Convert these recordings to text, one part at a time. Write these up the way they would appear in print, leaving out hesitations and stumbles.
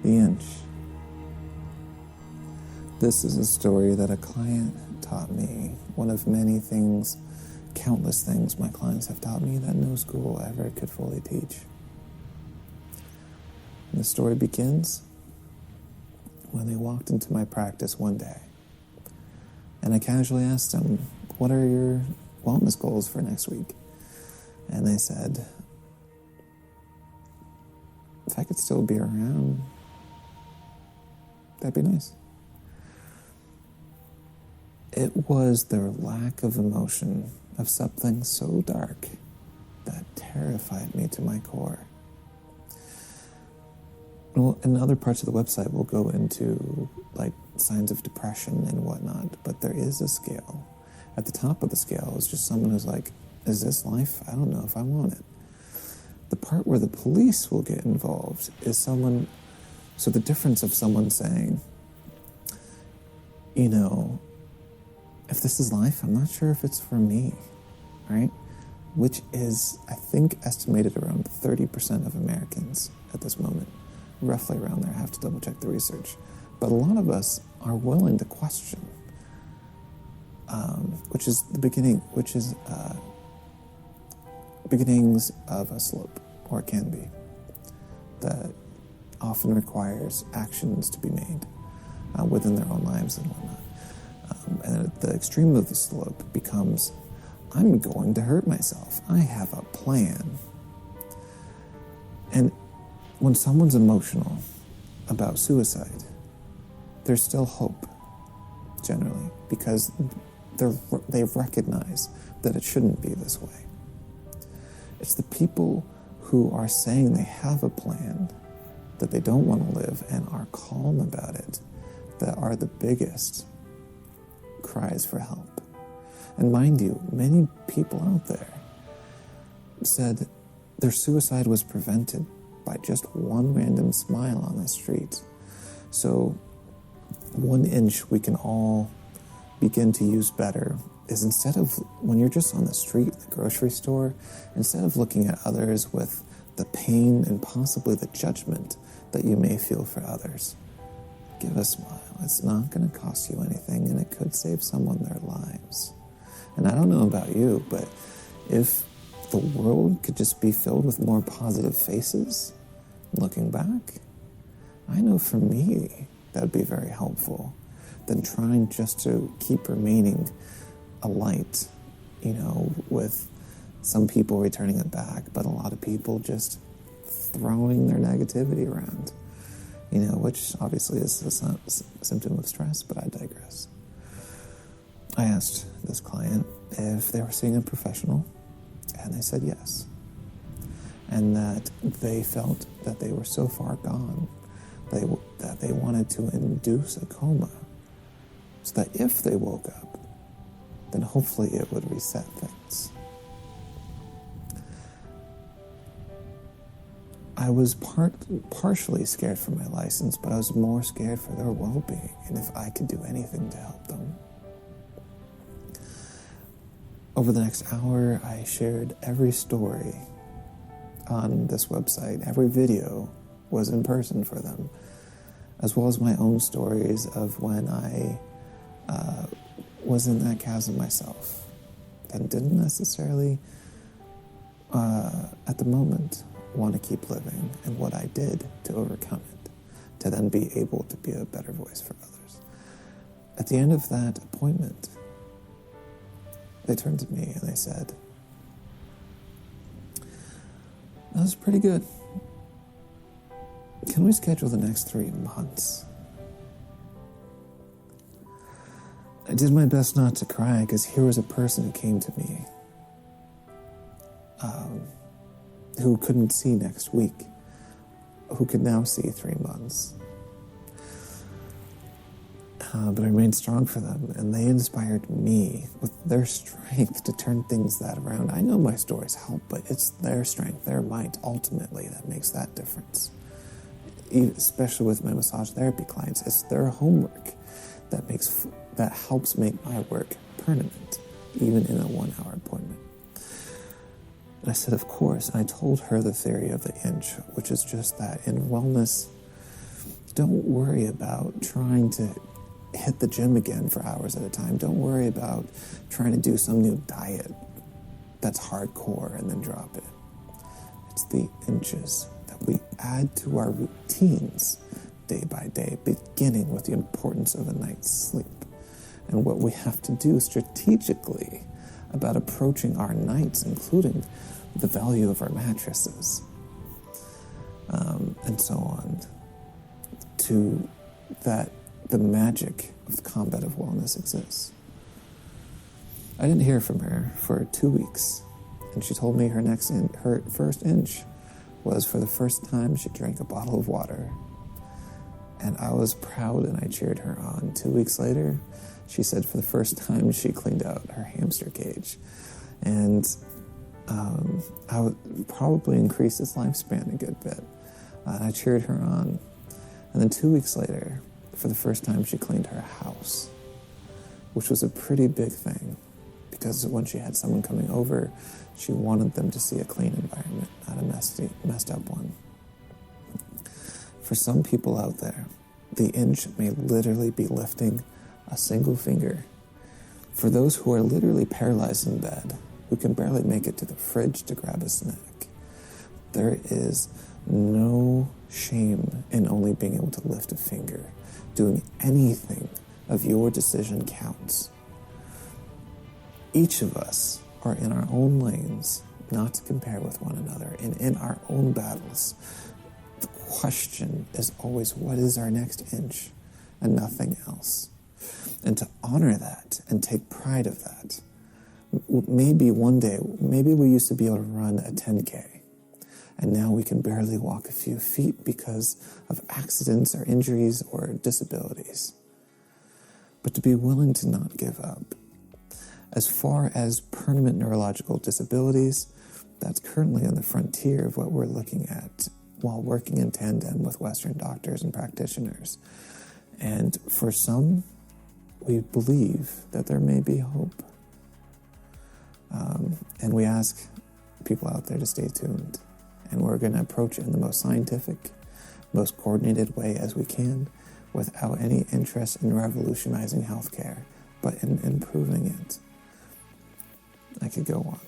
The Inch. This is a story that a client taught me. One of many things, countless things my clients have taught me that no school ever could fully teach. And the story begins when they walked into my practice one day. And I casually asked them, "What are your wellness goals for next week?" And they said, "If I could still be around, that'd be nice." It was their lack of emotion of something so dark that terrified me to my core. Well, in other parts of the website, we'll go into like signs of depression and whatnot, but there is a scale. At the top of the scale is just someone who's like, "Is this life? I don't know if I want it." The part where the police will get involved is someone, so the difference of someone saying, if this is life, I'm not sure if it's for me, right? Which is, I think, estimated around 30% of Americans at this moment. Roughly around there. I have to double check the research. But a lot of us are willing to question, which is beginnings of a slope, or it can be, that often requires actions to be made within their own lives and whatnot. And at the extreme of the slope becomes, I'm going to hurt myself. I have a plan. And when someone's emotional about suicide, there's still hope, generally, because they recognize that it shouldn't be this way. It's the people who are saying they have a plan, that they don't want to live, and are calm about it, that are the biggest cries for help. And mind you, many people out there said their suicide was prevented by just one random smile on the street. So 1 inch we can all begin to use better is, instead of, when you're just on the street, the grocery store, instead of looking at others with the pain and possibly the judgment that you may feel for others, give a smile. It's not going to cost you anything, and it could save someone their lives. And I don't know about you, but if the world could just be filled with more positive faces, looking back, I know for me that would be very helpful than trying just to keep remaining a light, with some people returning it back, but a lot of people just throwing their negativity around, which obviously is a symptom of stress, but I digress. I asked this client if they were seeing a professional, and they said yes. And that they felt that they were so far gone that they wanted to induce a coma, so that if they woke up, then hopefully it would reset things. I was partially scared for my license, but I was more scared for their well-being and if I could do anything to help them. Over the next hour, I shared every story on this website. Every video was in person for them, as well as my own stories of when I was in that chasm myself and didn't necessarily, at the moment, want to keep living, and what I did to overcome it, to then be able to be a better voice for others. At the end of that appointment, they turned to me and they said, "That was pretty good. Can we schedule the next 3 months?" I did my best not to cry, because here was a person who came to me who couldn't see next week, who could now see 3 months. But I remained strong for them, and they inspired me with their strength to turn things that around. I know my stories help, but it's their strength, their might, ultimately, that makes that difference. Especially with my massage therapy clients, it's their homework that helps make my work permanent, even in a 1-hour appointment. And I said, of course, and I told her the theory of the inch, which is just that in wellness, Don't worry about trying to hit the gym again for hours at a time. Don't worry about trying to do some new diet that's hardcore and then drop it. It's the inches that we add to our routines day by day, beginning with the importance of a night's sleep and what we have to do strategically about approaching our nights, including the value of our mattresses, and so on, to that the magic of the combat of wellness exists. I didn't hear from her for 2 weeks, and she told me her first inch was for the first time she drank a bottle of water. And I was proud and I cheered her on. 2 weeks later, she said for the first time she cleaned out her hamster cage. And I would probably increase its lifespan a good bit. And I cheered her on. And then 2 weeks later, for the first time, she cleaned her house, which was a pretty big thing, because when she had someone coming over, she wanted them to see a clean environment, not a messed up one. For some people out there, the inch may literally be lifting a single finger. For those who are literally paralyzed in bed, who can barely make it to the fridge to grab a snack, there is no shame in only being able to lift a finger. Doing anything of your decision counts. Each of us are in our own lanes, not to compare with one another, and in our own battles. The question is always, what is our next inch, and nothing else? And to honor that and take pride of that. Maybe one day, maybe we used to be able to run a 10K, and now we can barely walk a few feet because of accidents or injuries or disabilities. But to be willing to not give up. As far as permanent neurological disabilities, that's currently on the frontier of what we're looking at while working in tandem with Western doctors and practitioners. And for some, we believe that there may be hope. And we ask people out there to stay tuned. And we're going to approach it in the most scientific, most coordinated way as we can, without any interest in revolutionizing healthcare, but in improving it. I could go on.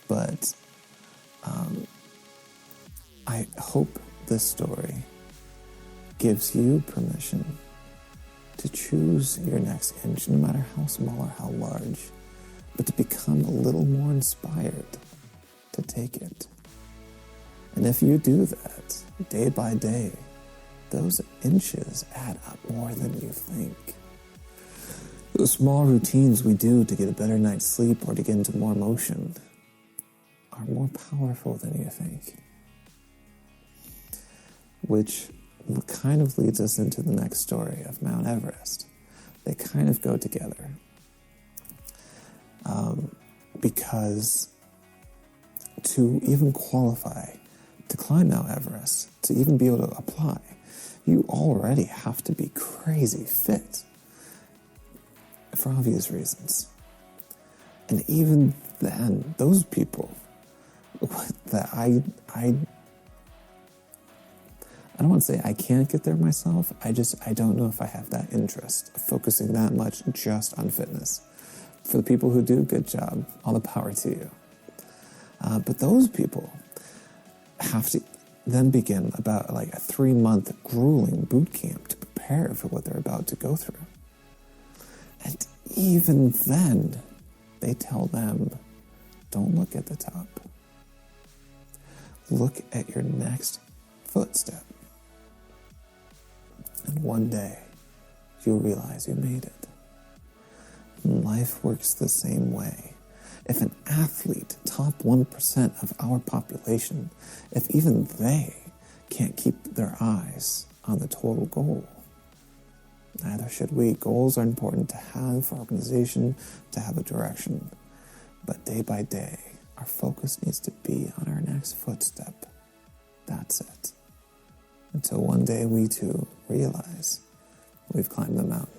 But I hope this story gives you permission to choose your next inch, no matter how small or how large, but to become a little more inspired to take it. And if you do that day by day, those inches add up more than you think. Those small routines we do to get a better night's sleep or to get into more motion are more powerful than you think. Which kind of leads us into the next story of Mount Everest. They kind of go together. Because to even qualify to climb Mount Everest, to even be able to apply, you already have to be crazy fit, for obvious reasons. And even then, those people that I don't want to say I can't get there myself, I don't know if I have that interest of focusing that much just on fitness. For the people who do, good job, all the power to you. But those people have to then begin about like a 3-month grueling boot camp to prepare for what they're about to go through. And even then, they tell them, don't look at the top. Look at your next footstep. And one day, you'll realize you made it. And life works the same way. If an athlete, top 1% of our population, if even they can't keep their eyes on the total goal, neither should we. Goals are important to have for organization, to have a direction. But day by day, our focus needs to be on our next footstep. That's it. Until one day we too realize we've climbed the mountain.